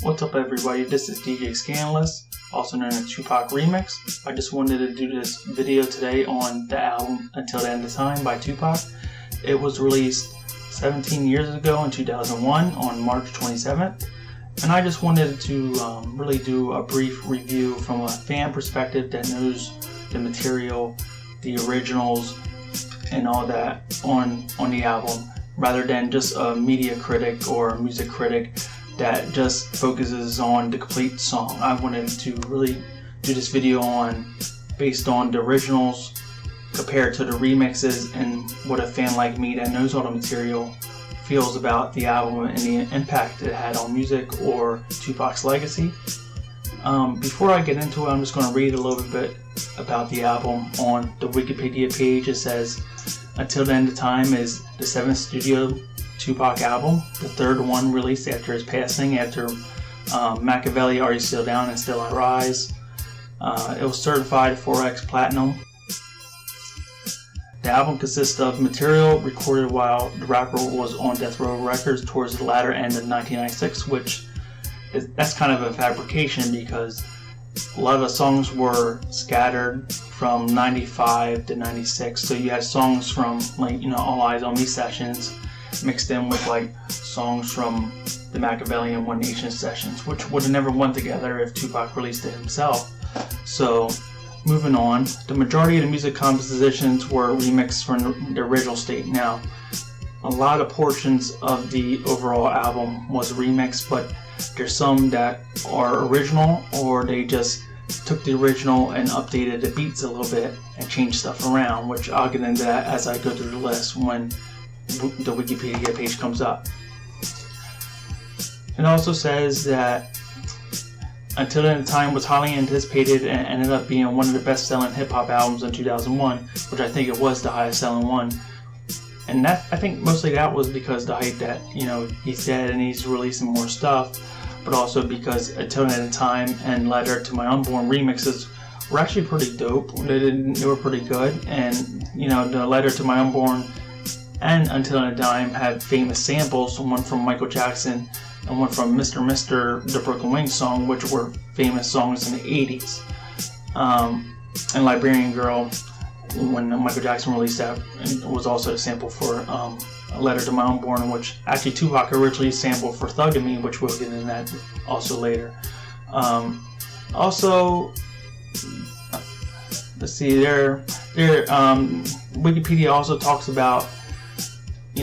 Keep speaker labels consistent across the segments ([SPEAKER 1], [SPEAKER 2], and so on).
[SPEAKER 1] What's up everybody, this is DJ Skandalous, also known as Tupac Remix. I just wanted to do this video today on the album Until the End of Time by Tupac. It was released 17 years ago in 2001 on March 27th. And I just wanted to really do a brief review from a fan perspective that knows the material, the originals, and all that on the album, rather than just a media critic or a music critic that just focuses on the complete song. I wanted to really do this video based on the originals compared to the remixes and what a fan like me that knows all the material feels about the album and the impact it had on music or Tupac's legacy. Before I get into it, I'm just going to read a little bit about the album. On the Wikipedia page, it says, Until the End of Time is the 7th studio Tupac album, the third one released after his passing, after Machiavelli, Are You Still Down, and Still I Rise. It was certified 4X Platinum. The album consists of material recorded while the rapper was on Death Row Records towards the latter end of 1996, that's kind of a fabrication because a lot of the songs were scattered from 95 to 96. So you had songs from All Eyes on Me sessions mixed in with songs from the Machiavelli and One Nation sessions, which would have never went together if Tupac released it himself. So moving on, the majority of the music compositions were remixed from the original state. Now, a lot of portions of the overall album was remixed, but there's some that are original, or they just took the original and updated the beats a little bit and changed stuff around, which I'll get into that as I go through the list when the Wikipedia page comes up. It also says that Until the End of Time was highly anticipated and ended up being one of the best-selling hip-hop albums in 2001, which I think it was the highest-selling one. And I think mostly that was because the hype that, he's dead and he's releasing more stuff, but also because Until the End of Time and Letter to My Unborn remixes were actually pretty dope. They were pretty good, and the Letter to My Unborn and Until the End of Time had famous samples, one from Michael Jackson and one from Mr. Mister, the Brooklyn Wings song, which were famous songs in the 80s. And Liberian Girl, when Michael Jackson released that, was also a sample for A Letter to My Unborn, which actually Tupac originally sampled for Thug and Me, which we'll get into that also later. Also, let's see, Wikipedia also talks about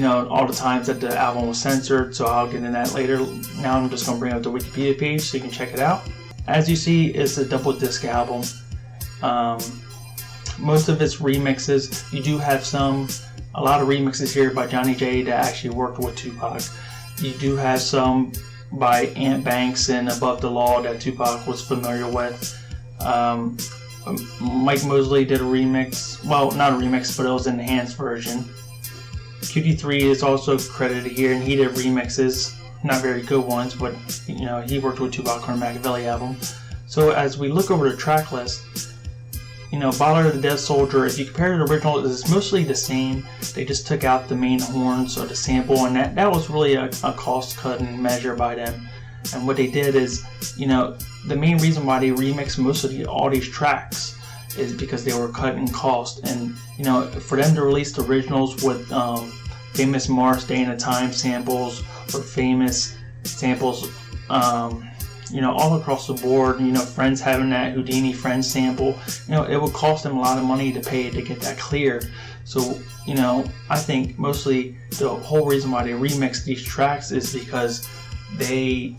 [SPEAKER 1] all the times that the album was censored, so I'll get into that later. Now I'm just going to bring up the Wikipedia page so you can check it out. As you see, it's a double disc album. Most of its remixes, you do have a lot of remixes here by Johnny J that actually worked with Tupac. You do have some by Ant Banks and Above the Law that Tupac was familiar with. Mike Mosley did a remix, well, not a remix, but it was an enhanced version. QD3 is also credited here, and he did remixes, not very good ones, but he worked with Tupac on the Machiavelli album. So as we look over the track list, Baller of the Dead Soldier, if you compare the original, it's mostly the same. They just took out the main horns or the sample, and that was really a cost-cutting measure by them. And what they did is, the main reason why they remixed most of all these tracks is because they were cutting cost. And for them to release the originals with famous Mars Day and a Time samples or famous samples all across the board, Friends having that Houdini Friends sample, it would cost them a lot of money to pay to get that cleared. So I think mostly the whole reason why they remixed these tracks is because they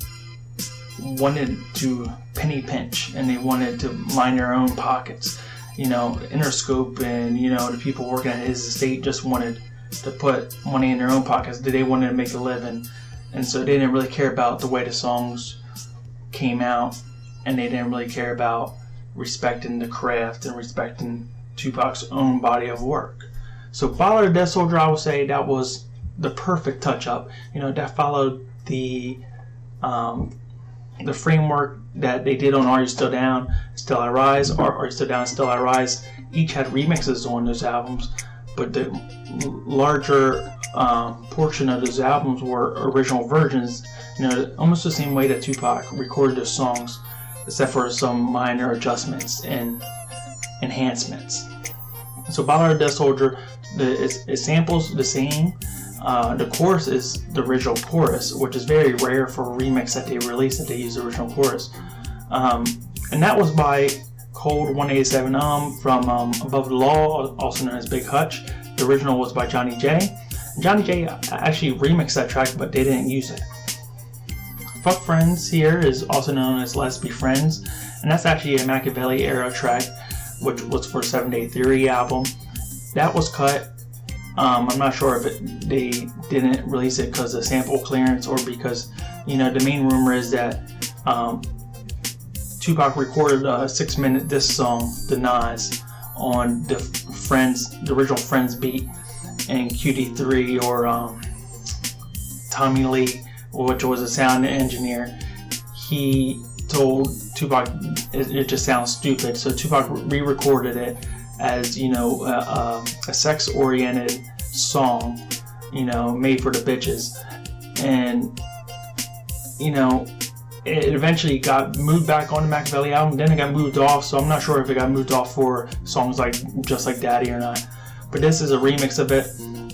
[SPEAKER 1] wanted to penny pinch and they wanted to line their own pockets. Interscope and the people working at his estate just wanted to put money in their own pockets. They wanted to make a living, and so they didn't really care about the way the songs came out, and they didn't really care about respecting the craft and respecting Tupac's own body of work. So Baller of the Dead Soldier, I would say that was the perfect touch-up. That followed the framework that they did on Are You Still Down, Still I Rise, or Are You Still Down, Still I Rise. Each had remixes on those albums, but the larger portion of those albums were original versions, almost the same way that Tupac recorded those songs, except for some minor adjustments and enhancements. So Ballad of Death Soldier, it samples the same. The chorus is the original chorus, which is very rare for a remix that they release that they use the original chorus. And that was by Cold 187 from Above the Law, also known as Big Hutch. The original was by Johnny J. Johnny J actually remixed that track, but they didn't use it. Fuck Friends here is also known as Let's Be Friends, and that's actually a Machiavelli era track, which was for 7 Day Theory album. That was cut. I'm not sure if they didn't release it because of sample clearance or because, the main rumor is that Tupac recorded a 6-minute diss song, The Nas, on the original Friends beat, and QD3 or Tommy Lee, which was a sound engineer, he told Tupac it just sounds stupid, so Tupac re-recorded it as a sex-oriented song, made for the bitches, and it eventually got moved back on the Machiavelli album. Then it got moved off, so I'm not sure if it got moved off for songs like Just Like Daddy or not. But this is a remix of it,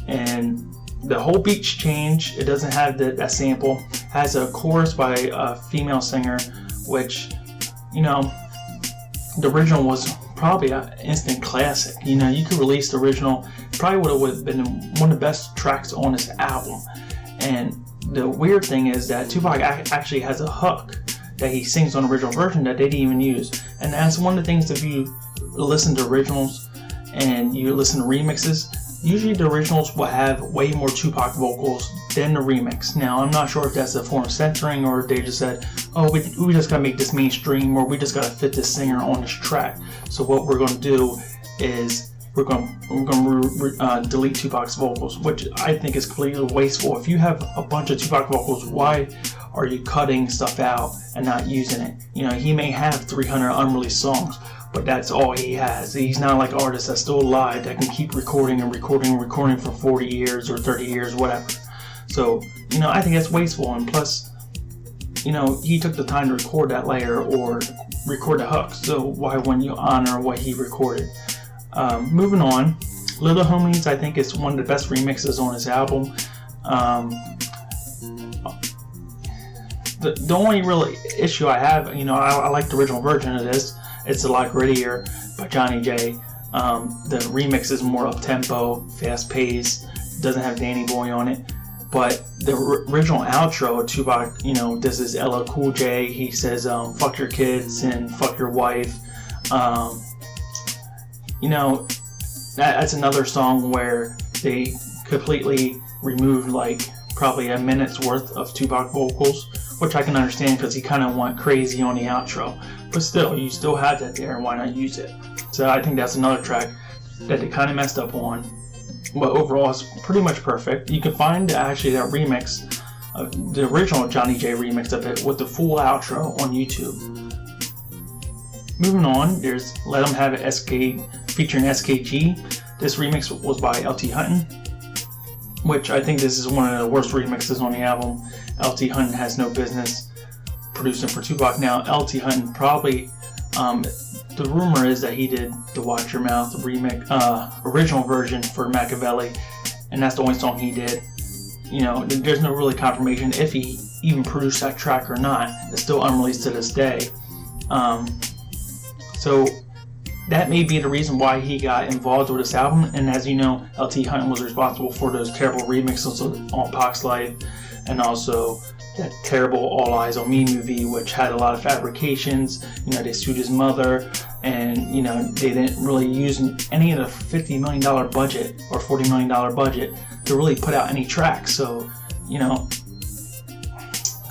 [SPEAKER 1] and the whole beat's changed. It doesn't have that sample. It has a chorus by a female singer, which the original was probably an instant classic. You could release the original, probably would have been one of the best tracks on this album. And the weird thing is that Tupac actually has a hook that he sings on the original version that they didn't even use. And that's one of the things, if you listen to originals and you listen to remixes, usually the originals will have way more Tupac vocals than the remix. Now, I'm not sure if that's a form of censoring or if they just said, oh, we just gotta make this mainstream, or we just gotta fit this singer on this track. So what we're gonna do is we're gonna delete Tupac's vocals, which I think is completely wasteful. If you have a bunch of Tupac vocals, why are you cutting stuff out and not using it? He may have 300 unreleased songs, but that's all he has. He's not like artists that's still alive that can keep recording for 40 years or 30 years, whatever. So, I think that's wasteful. And plus, he took the time to record that layer or record the hook. So why wouldn't you honor what he recorded? Moving on, Little Homies, I think, is one of the best remixes on his album. The only real issue I have, I like the original version of this. It's a lot grittier by Johnny J. The remix is more up-tempo, fast-paced, doesn't have Danny Boy on it. But the original outro, Tupac, this is LL Cool J. He says, fuck your kids and fuck your wife. That's another song where they completely removed probably a minute's worth of Tupac vocals, which I can understand because he kind of went crazy on the outro. But still, you still have that there, why not use it? So I think that's another track that they kind of messed up on. But overall, it's pretty much perfect. You can find actually that remix, the original Johnny J remix of it with the full outro on YouTube. Moving on, there's Let 'Em Have It SK featuring SKG. This remix was by LT Huntin', which I think this is one of the worst remixes on the album. LT Huntin' has no business producing for Tupac. Now, LT Huntin' probably, the rumor is that he did the Watch Your Mouth remix, original version for Machiavelli, and that's the only song he did. There's no really confirmation if he even produced that track or not. It's still unreleased to this day. So that may be the reason why he got involved with this album. And as you know, LT Huntin' was responsible for those terrible remixes on Pac's Life, and also that terrible All Eyes on Me movie, which had a lot of fabrications. They sued his mother, and they didn't really use any of the $50 million budget or $40 million budget to really put out any tracks. So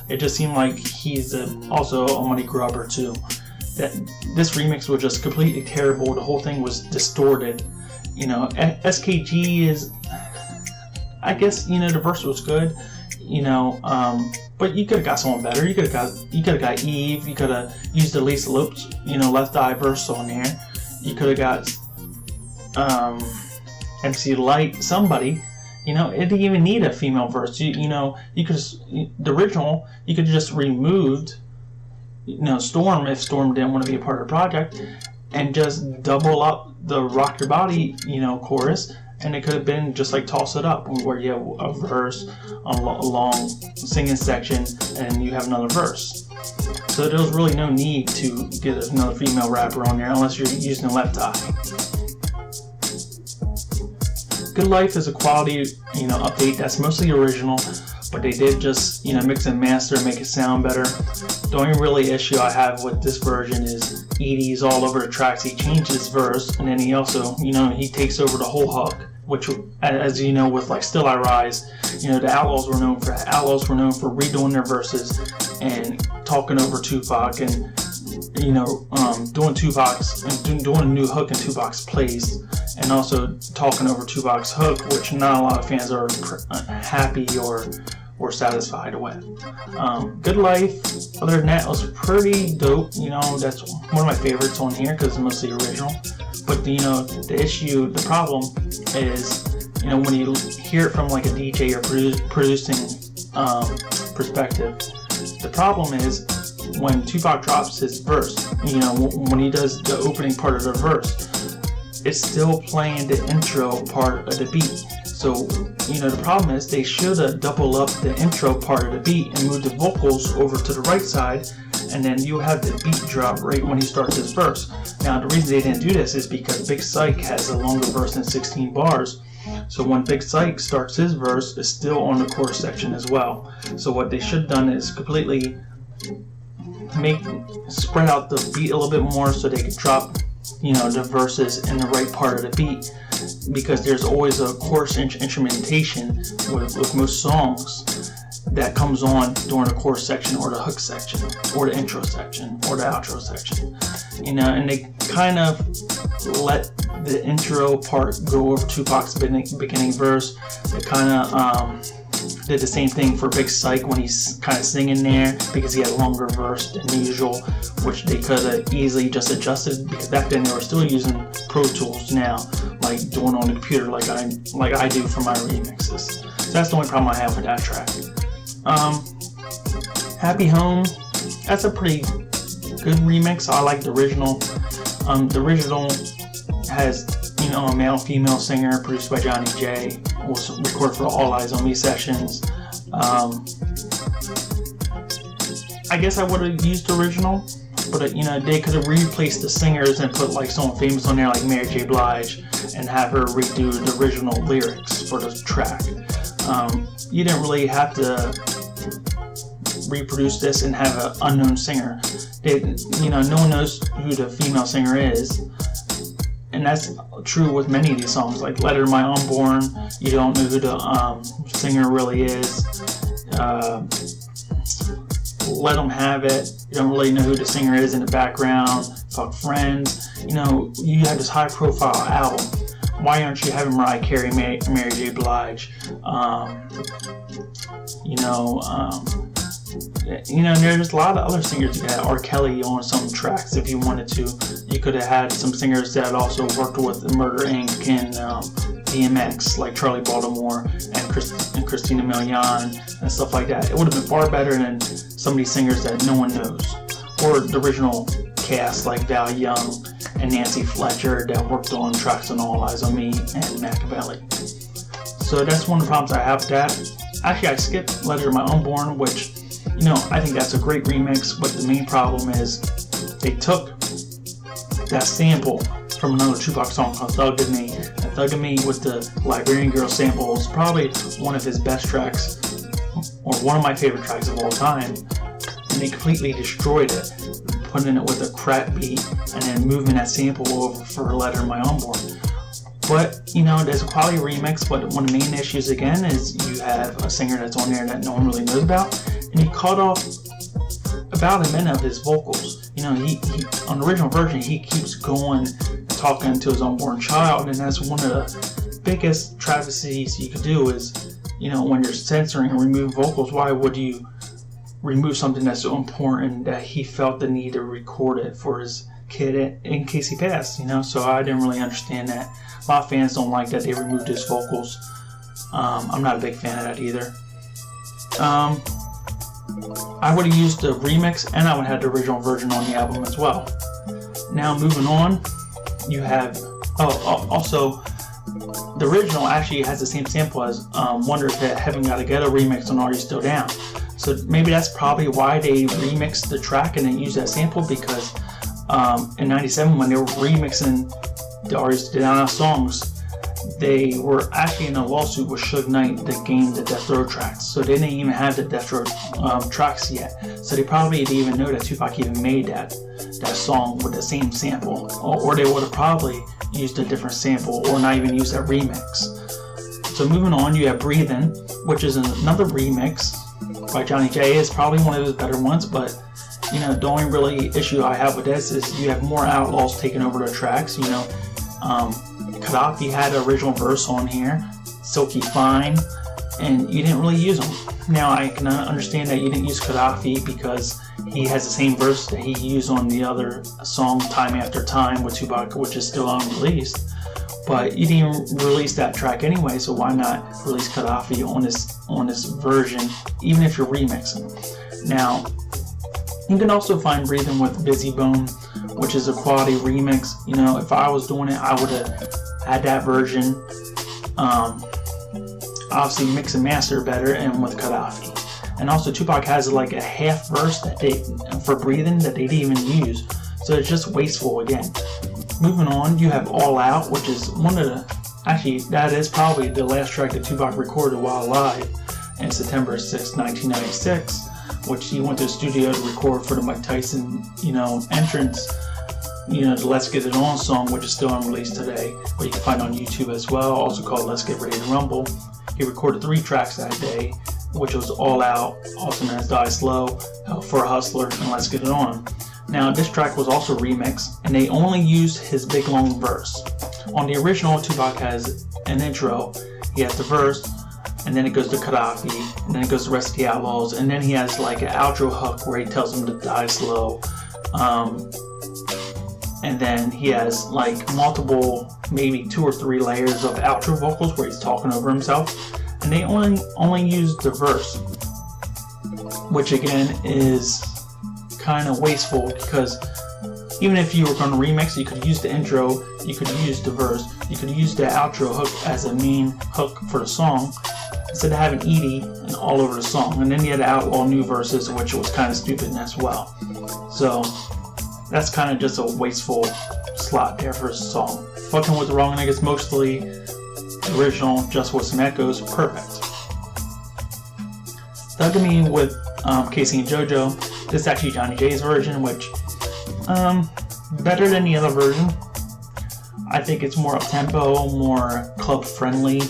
[SPEAKER 1] it just seemed like he's also a money grubber too. That this remix was just completely terrible. The whole thing was distorted. SKG is, I guess, the verse was good, but you could have got someone better. You could have got Eve. You could have used the Lisa Lopes, Left Eye verse on there. You could have got MC Light, somebody, You know, it didn't even need a female verse. You know, you could just, the original, you could just removed, you know, Storm, if Storm didn't want to be a part of the project, and just double up the Rock Your Body, you know, chorus, and it could have been just like Toss It Up, where you have a verse, a long singing section, and you have another verse. So there was really no need to get another female rapper on there unless you're using a left eye. Good Life is a quality, you know, update that's mostly original, but they did just, you know, mix and master and make it sound better. The only really issue I have with this version is Edie's all over the tracks. He changed his verse, and then he also, you know, he takes over the whole hook, which, as you know, with like Still I Rise, you know, the Outlaws were known for redoing their verses and talking over Tupac, and you know, doing Tupac's and doing a new hook in Tupac's place, and also talking over Tupac's hook, which not a lot of fans are happy or satisfied with. Good Life, other than that, was pretty dope. You know, that's one of my favorites on here because it's mostly original. But you know, the problem is, you know, when you hear it from like a DJ or producing perspective, the problem is when Tupac drops his verse, you know, when he does the opening part of the verse, it's still playing the intro part of the beat. So, you know, the problem is they should have doubled up the intro part of the beat and moved the vocals over to the right side, and then you have the beat drop right when he starts his verse. Now, the reason they didn't do this is because Big Psych has a longer verse than 16 bars. So when Big Psych starts his verse, it's still on the chorus section as well. So what they should have done is completely spread out the beat a little bit more so they could drop, you know, the verses in the right part of the beat, because there's always a chorus instrumentation with most songs that comes on during the chorus section or the hook section or the intro section or the outro section, you know, and they kind of let the intro part go over Tupac's beginning verse. They kind of did the same thing for Big Psych when he's kind of singing there, because he had a longer verse than usual, which they could have easily just adjusted, because back then they were still using Pro Tools now, like doing on the computer like I do for my remixes. So that's the only problem I have with that track. Happy Home, that's a pretty good remix. I like the original. The original has, you know, a male-female singer produced by Johnny J. Was recorded for All Eyes on Me sessions. I guess I would have used the original, but you know, they could have replaced the singers and put like someone famous on there like Mary J. Blige and have her redo the original lyrics for the track. You didn't really have to reproduce this and have an unknown singer. You know, no one knows who the female singer is. And that's true with many of these songs, like Letter to My Unborn. You don't know who the singer really is. Let Them Have It. You don't really know who the singer is in the background. Fuck Friends. You know, you have this high-profile album. Why aren't you having Mariah Carey, Mary J. Blige? You know, there's a lot of other singers. You could have R. Kelly on some tracks if you wanted to. You could have had some singers that also worked with Murder Inc. and DMX, like Charlie Baltimore and Christina Milian and stuff like that. It would have been far better than some of these singers that no one knows. Or the original cast like Val Young and Nancy Fletcher that worked on tracks on All Eyes on Me and Machiavelli. So that's one of the problems I have with that. Actually, I skipped Letter to My Unborn, which, you know, I think that's a great remix, but the main problem is they took that sample from another Tupac song called Thug of Me. And Thug of Me with the Liberian Girl sample is probably one of his best tracks, or one of my favorite tracks of all time. And they completely destroyed it, putting it with a crap beat and then moving that sample over for Letter to My Unborn. But, you know, there's a quality remix, but one of the main issues again is you have a singer that's on there that no one really knows about, and he cut off about a minute of his vocals. You know, he on the original version, he keeps going, talking to his unborn child, and that's one of the biggest travesties you could do is, you know, when you're censoring and removing vocals, why would you remove something that's so important that he felt the need to record it for his kid in case he passed, you know? So I didn't really understand that. A lot of fans don't like that they removed his vocals. I'm not a big fan of that either. I would have used the remix, and I would have had the original version on the album as well. Now moving on, you have also the original actually has the same sample as Wonder If Heaven Got a Ghetto remix on Are You Still Down. So maybe that's probably why they remixed the track and then used that sample, because in '97 when they were remixing the Are You Still Down songs, they were actually in a lawsuit with Suge Knight that gained the Death Row tracks. So they didn't even have the Death Row tracks yet. So they probably didn't even know that Tupac even made that song with the same sample. Or they would have probably used a different sample or not even used that remix. So moving on, you have Breathin', which is another remix by Johnny J. It's probably one of his better ones, but you know, the only really issue I have with this is you have more outlaws taking over the tracks. You know, Gaddafi had an original verse on here, Silky Fine, and you didn't really use them. Now I can understand that you didn't use Gaddafi because he has the same verse that he used on the other song, Time After Time, with Tupac, which is still unreleased. But you didn't release that track anyway, so why not release Gaddafi on this version, even if you're remixing? Now, you can also find Breathin' with Busy Bone, which is a quality remix. You know, if I was doing it, I would have had that version. Obviously, mix and master better, and with Gaddafi. And also, Tupac has like a half verse that for Breathin' that they didn't even use, so it's just wasteful again. Moving on, you have All Out, which is that is probably the last track that Tupac recorded while alive in September 6, 1996, which he went to the studio to record for the Mike Tyson, entrance, the Let's Get It On song, which is still unreleased today, but you can find on YouTube as well, also called Let's Get Ready to Rumble. He recorded 3 tracks that day, which was All Out, also known as Die Slow, For a Hustler, and Let's Get It On. Now, this track was also remixed, and they only used his big long verse. On the original, Tupac has an intro, he has the verse, and then it goes to Gaddafi, and then it goes to the rest of the Outlaws, and then he has like an outro hook where he tells them to die slow. And then he has like multiple, maybe 2 or 3 layers of outro vocals where he's talking over himself, and they only use the verse, which again is kind of wasteful, because even if you were going to remix, you could use the intro, you could use the verse, you could use the outro hook as a main hook for the song, instead of having Edie and all over the song. And then you had to outlaw new verses, which was kind of stupid as well. So that's kind of just a wasteful slot there for a song. Fucking With the Wrong Niggas, mostly original, just with some echoes, perfect. Thug Me with Casey and JoJo. This is actually Johnny J's version, which better than the other version. I think it's more up-tempo, more club-friendly,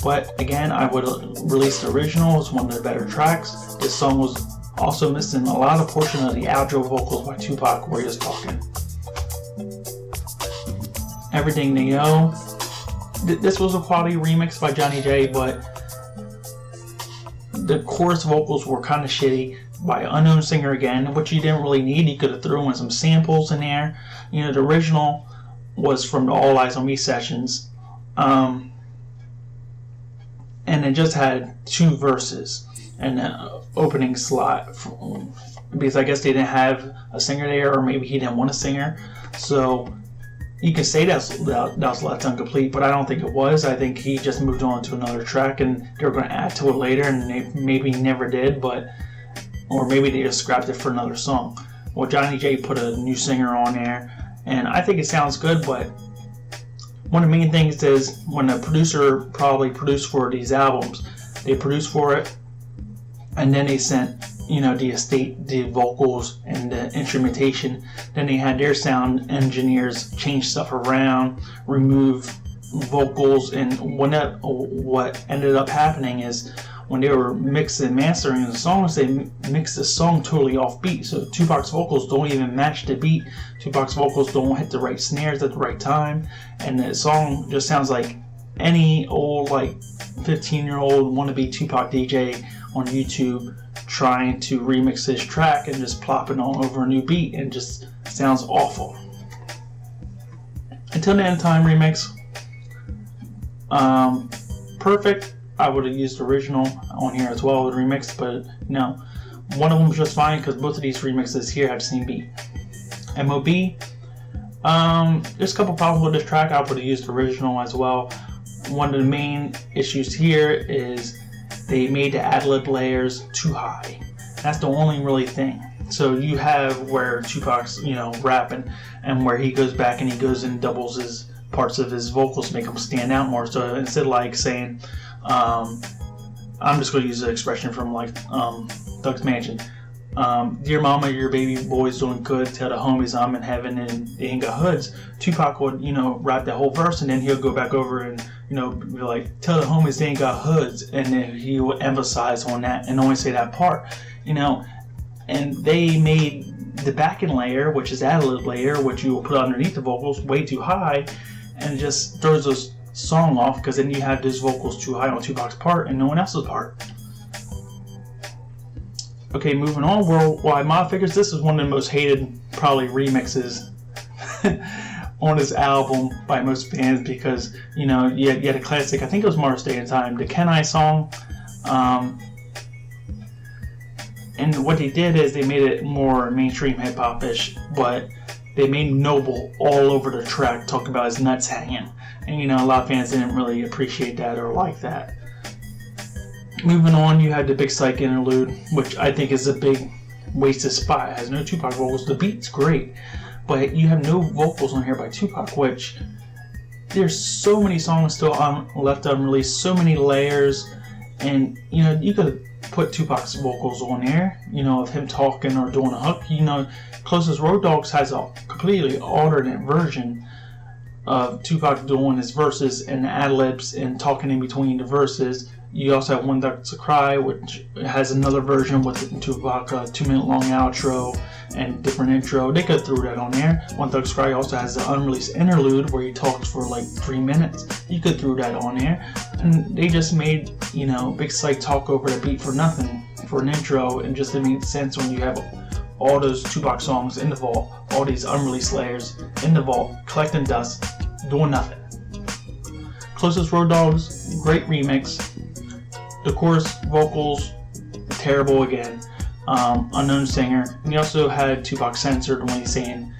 [SPEAKER 1] but again, I would release the original. It's one of the better tracks. This song was also missing a lot of portion of the outro vocals by Tupac where he was talking. Everything They Know. This was a quality remix by Johnny J, but the chorus vocals were kind of shitty by an unknown singer again, which you didn't really need. You could have thrown in some samples in there. The original was from the All Eyes on Me sessions, and it just had 2 verses and an opening slot, because I guess they didn't have a singer there, or maybe he didn't want a singer. So you can say that was left incomplete, but I don't think it was. I think he just moved on to another track, and they were going to add to it later, and they maybe never did, or maybe they just scrapped it for another song. Well, Johnny J put a new singer on there, and I think it sounds good, but one of the main things is when a producer probably produced for these albums, they produced for it, and then they sent, the estate, the vocals, and the instrumentation. Then they had their sound engineers change stuff around, remove vocals, and what ended up happening is when they were mixing and mastering the songs, they mixed the song totally off beat. So Tupac's vocals don't even match the beat. Tupac's vocals don't hit the right snares at the right time, and the song just sounds like any old 15-year-old wannabe Tupac DJ on YouTube trying to remix his track and just plopping on over a new beat, and just sounds awful. Until the End Time remix, perfect I would have used original on here as well with remix, but no. One of them was just fine because both of these remixes here have the same beat. MOB, there's a couple problems with this track. I would have used original as well. One of the main issues here is they made the ad-lib layers too high. That's the only really thing. So you have where Tupac's, rapping, and where he goes back and he goes and doubles his parts of his vocals to make them stand out more. So instead of like saying, I'm just going to use an expression from like Doug's Mansion. Dear mama, your baby boy's doing good. Tell the homies I'm in heaven and they ain't got hoods. Tupac would, rap that whole verse, and then he'll go back over and, be like, tell the homies they ain't got hoods. And then he would emphasize on that and only say that part, And they made the backing layer, which is ad-lib layer, which you will put underneath the vocals, way too high, and it just throws those song off, because then you have those vocals too high on Tupac's part and no one else's part. Okay, moving on. Worldwide Mod Figures. This is one of the most hated, probably, remixes on this album by most fans because, you had a classic, I think it was Mars Day and Time, the Can I song. And what they did is they made it more mainstream hip-hop-ish, but they made Noble all over the track talking about his nuts hanging. And, a lot of fans didn't really appreciate that or like that. Moving on, you had the Big Psych interlude, which I think is a big wasted spot. It has no Tupac vocals. The beat's great, but you have no vocals on here by Tupac, which there's so many songs still left unreleased, so many layers, and you could put Tupac's vocals on there, of him talking or doing a hook. Closest Road Dogs has a completely alternate version of Tupac doing his verses and ad-libs and talking in between the verses. You also have One Duck to Cry, which has another version with Tupac, a 2-minute long outro and different intro. They could throw that on there. One Duck to Cry also has the unreleased interlude where he talks for like 3 minutes. You could throw that on there. And they just made, Big Psych talk over the beat for nothing, for an intro, and just to make sense when you have all those Tupac songs in the vault, all these unreleased layers in the vault, collecting dust, doing nothing. Closest Road Dogs, great remix. The chorus vocals, terrible again. Unknown singer. And he also had Tupac censored when he's saying,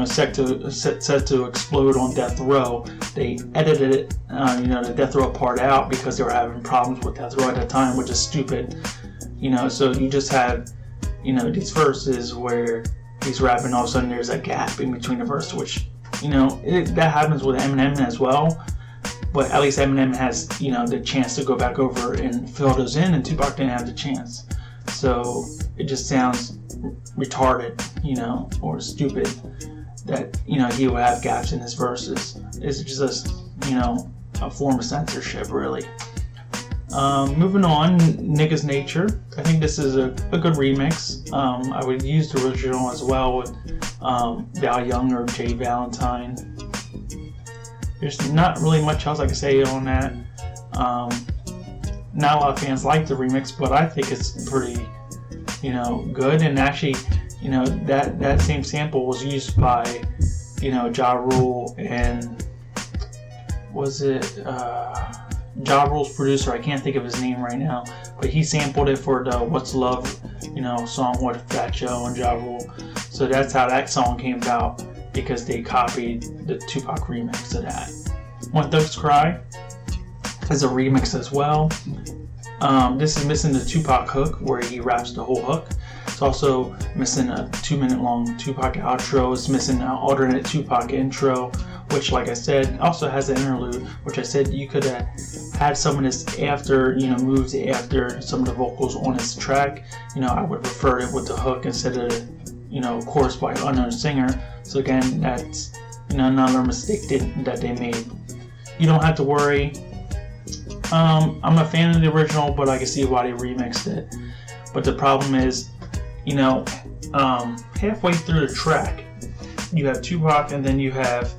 [SPEAKER 1] set to explode on death row. They edited it, the death row part out because they were having problems with death row at that time, which is stupid. So you just have, these verses where he's rapping, all of a sudden there's a gap in between the verse, which, that happens with Eminem as well. But at least Eminem has, the chance to go back over and fill those in, and Tupac didn't have the chance. So it just sounds retarded, or stupid that, he would have gaps in his verses. It's just, a form of censorship, really. Moving on, Nigga's Nature. I think this is a good remix. I would use the original as well with Val Young or Jay Valentine. There's not really much else I can say on that. Not a lot of fans like the remix, but I think it's pretty, good. And actually, that same sample was used by, Ja Rule and was it Ja Rule's producer? I can't think of his name right now, but he sampled it for the What's Love, song with Fat Joe and Ja Rule. So that's how that song came about, because they copied the Tupac remix of that. One Duck's Cry is a remix as well. This is missing the Tupac hook where he raps the whole hook. It's also missing a 2-minute long Tupac outro. It's missing an alternate Tupac intro, which, like I said, also has an interlude, which I said you could have had some of this after, moves after some of the vocals on this track. I would have referred it with the hook instead of, chorus by unknown singer. So again, that's, another mistake that they made. You don't have to worry. I'm a fan of the original, but I can see why they remixed it. But the problem is, halfway through the track, you have Tupac, and then you have,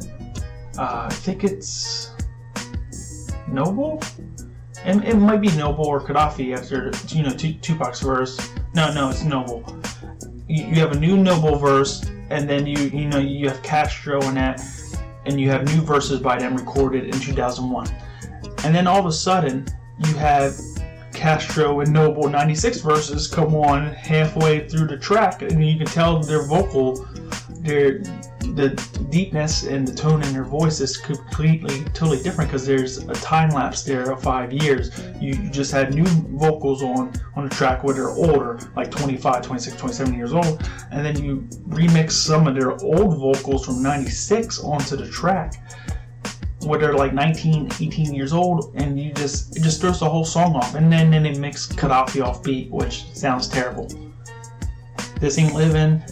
[SPEAKER 1] I think it's Noble? And it might be Noble or Gaddafi after, Tupac's verse. No, it's Noble. You have a new Noble verse, and then you have Castro in that, and you have new verses by them recorded in 2001. And then all of a sudden, you have Castro and Noble 96 verses come on halfway through the track, and you can tell their vocal, the deepness and the tone in their voice is completely, totally different, because there's a time lapse there of 5 years. You just had new vocals on the track where they're older, like 25, 26, 27 years old, and then you remix some of their old vocals from 96 onto the track where they're like 19, 18 years old, and it just throws the whole song off. And then they mix Gaddafi off beat, which sounds terrible. This Ain't Livin',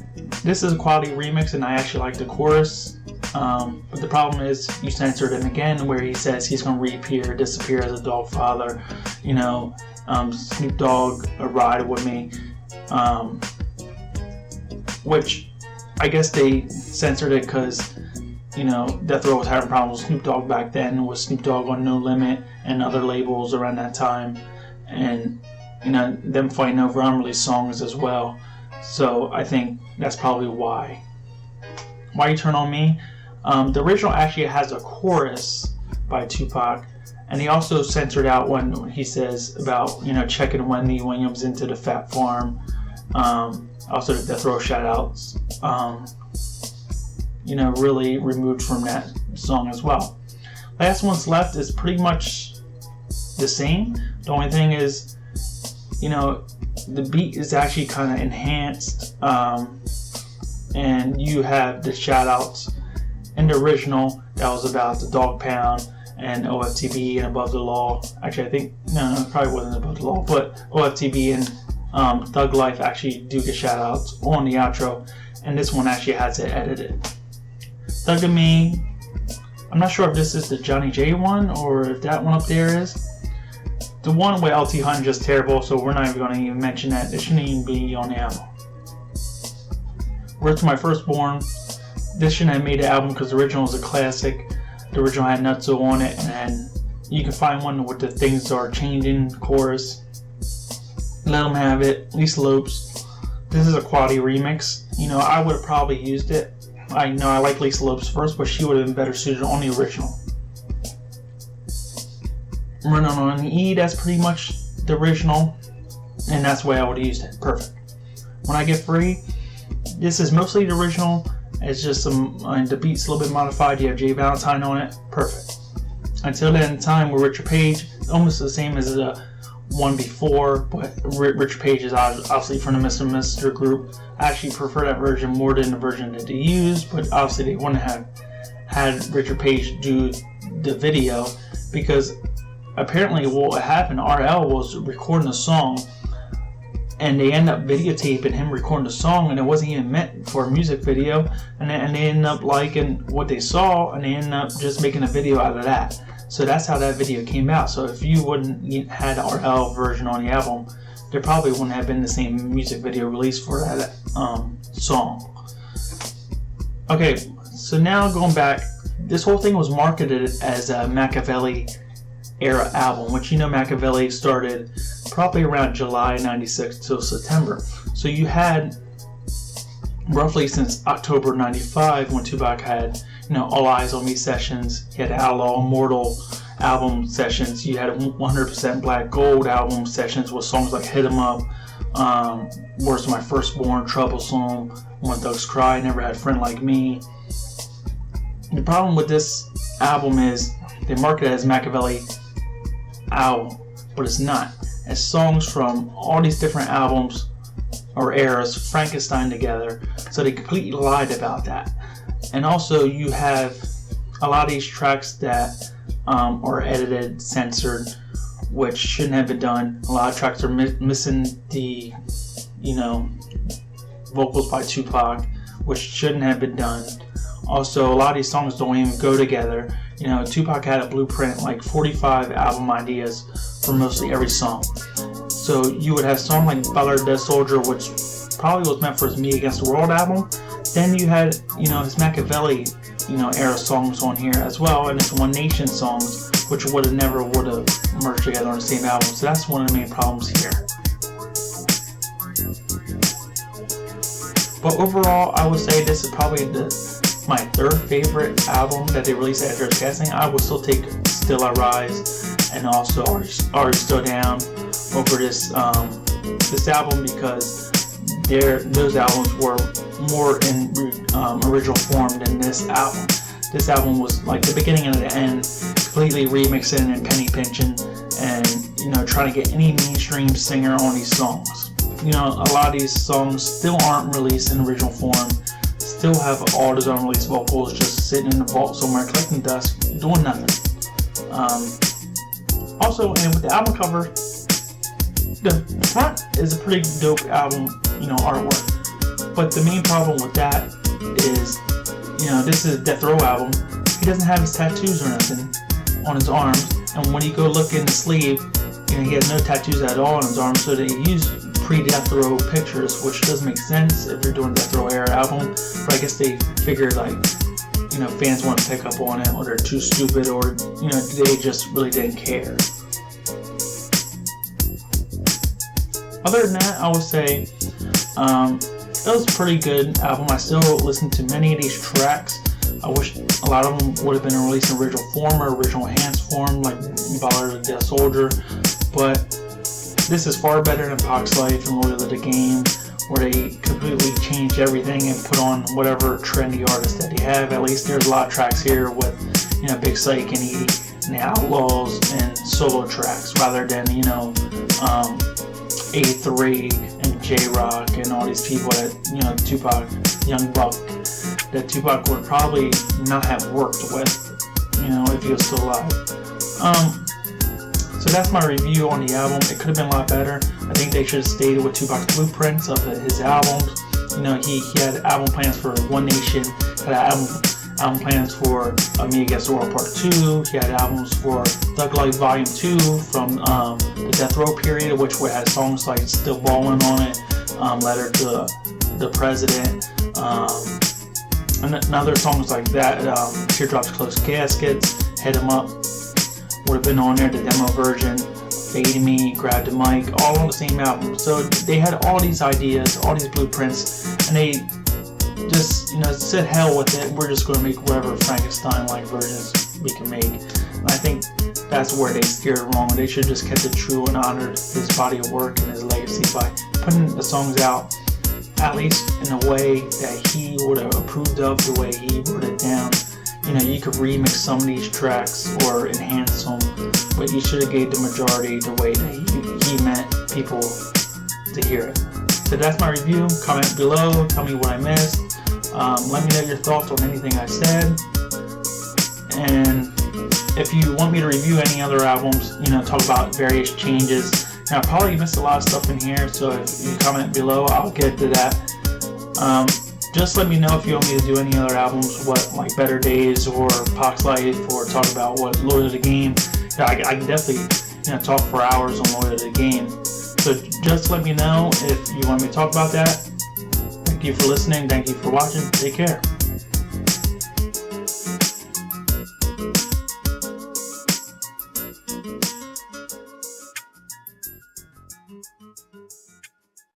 [SPEAKER 1] this is a quality remix, and I actually like the chorus, but the problem is you censored him again, where he says he's going to reappear, disappear as a dog father, Snoop Dogg, Ride With Me, which I guess they censored it because Death Row was having problems with Snoop Dogg back then, with Snoop Dogg on No Limit and other labels around that time, and them fighting over unreleased songs as well. So I think that's probably why. Why You Turn On Me? The original actually has a chorus by Tupac, and he also censored out when he says about checking Wendy Williams into the Fat Farm. Also the Death Row shoutouts. Really removed from that song as well. Last One's Left is pretty much the same. The only thing is, the beat is actually kind of enhanced, and you have the shout outs in the original that was about the Dog Pound and OFTB and Above the Law. Actually, I think, no, it probably wasn't Above the Law, but OFTB and Thug Life actually do get shout outs on the outro, and this one actually has it edited. Thug and Me, I'm not sure if this is the Johnny J one or if that one up there is. The one with LT Hunt is just terrible, so we're not even going to even mention that. It shouldn't even be on the album. Word to My Firstborn, this shouldn't have made the album because the original is a classic. The original had Nutso on it, and you can find one with the Things Are Changing chorus. Let Them Have It, Lisa Lopes. This is a quality remix. I would have probably used it. I like Lisa Lopes first, but she would have been better suited on the original. Run On an E, that's pretty much the original, and that's the way I would have used it. Perfect. When I Get Free, this is mostly the original. It's just the beat's a little bit modified. You have Jay Valentine on it. Perfect. Until Then Time with Richard Page, almost the same as the one before, but Richard Page is obviously from the Mr. Mister group. I actually prefer that version more than the version that they used, but obviously they wouldn't have had Richard Page do the video, because apparently what happened, RL was recording a song and they end up videotaping him recording the song, and it wasn't even meant for a music video, and they end up liking what they saw, and they end up just making a video out of that. So that's how that video came out. So if you wouldn't had RL version on the album, there probably wouldn't have been the same music video released for that song. Okay, so now going back, this whole thing was marketed as a Machiavelli era album, which Machiavelli started probably around July 96 till September. So you had roughly since October 95, when Tupac had All Eyes on Me sessions, he had Outlaw Immortal album sessions, you had 100% Black Gold album sessions with songs like Hit 'Em Up, Words to My Firstborn, Troublesome, When Thugs Cry, Never Had a Friend Like Me. The problem with this album is they market it as Machiavelli album, but it's not. It's songs from all these different albums or eras Frankenstein together, so they completely lied about that. And also you have a lot of these tracks that are edited, censored, which shouldn't have been done. A lot of tracks are missing the vocals by Tupac, which shouldn't have been done. Also, a lot of these songs don't even go together. Tupac had a blueprint, like 45 album ideas for mostly every song. So you would have songs like Ballad of Dead Soldier, which probably was meant for his Me Against the World album. Then you had, his Machiavelli, era songs on here as well, and his One Nation songs, which would have never merged together on the same album. So that's one of the main problems here. But overall, I would say this is probably my third favorite album that they released after his passing. I would still take Still I Rise and also Are You Still Down over this album, because those albums were more in original form than this album. This album was like the beginning and the end, completely remixing and penny pinching, and trying to get any mainstream singer on these songs. A lot of these songs still aren't released in original form, still have all those unreleased vocals just sitting in the vault somewhere collecting dust, doing nothing. Also, and with the album cover, the front is a pretty dope album, artwork. But the main problem with that is, this is a Death Row album. He doesn't have his tattoos or nothing on his arms, and when you go look in the sleeve, he has no tattoos at all on his arms, so they use pre-Death Row pictures, which doesn't make sense if you're doing a Death Row era album. But I guess they figured fans want to pick up on it, or they're too stupid, or they just really didn't care. Other than that, I would say it was a pretty good album. I still listen to many of these tracks. I wish a lot of them would have been released in original form or original enhanced form, like Ballad of the Death Soldier. But this is far better than Pac's Life and Loyal to the Game, where they completely changed everything and put on whatever trendy artist that they have. At least there's a lot of tracks here with Big Psych and Edie and the Outlaws and solo tracks, rather than A3 and J-Rock and all these people that Tupac, Young Buck, that Tupac would probably not have worked with if he was still alive. So that's my review on the album. It could have been a lot better. I think they should have stayed with Tupac's blueprints of his albums. He had album plans for One Nation, had album plans for Me Against the World Part 2. He had albums for Thug Life Volume 2 from the Death Row period, which had songs like Still Ballin' on it, Letter to the President, and other songs like that. Teardrops Close Caskets, Hit 'Em Up would have been on there, the demo version, Fade Me, Grab the Mic, all on the same album. So they had all these ideas, all these blueprints, and they just said hell with it. We're just going to make whatever Frankenstein-like versions we can make. And I think that's where they steered wrong. They should have just kept it true and honored his body of work and his legacy by putting the songs out at least in a way that he would have approved of, the way he wrote it down. You could remix some of these tracks or enhance them, but you should have gave the majority the way that he meant people to hear it. So that's my review. Comment below, tell me what I missed. Let me know your thoughts on anything I said. And if you want me to review any other albums, talk about various changes. Now, I probably missed a lot of stuff in here, so if you comment below, I'll get to that. Just let me know if you want me to do any other albums, like Better Days or Pac's Life, or talk about Loyal to the Game. I can definitely talk for hours on Loyal to the Game. So just let me know if you want me to talk about that. Thank you for listening. Thank you for watching. Take care.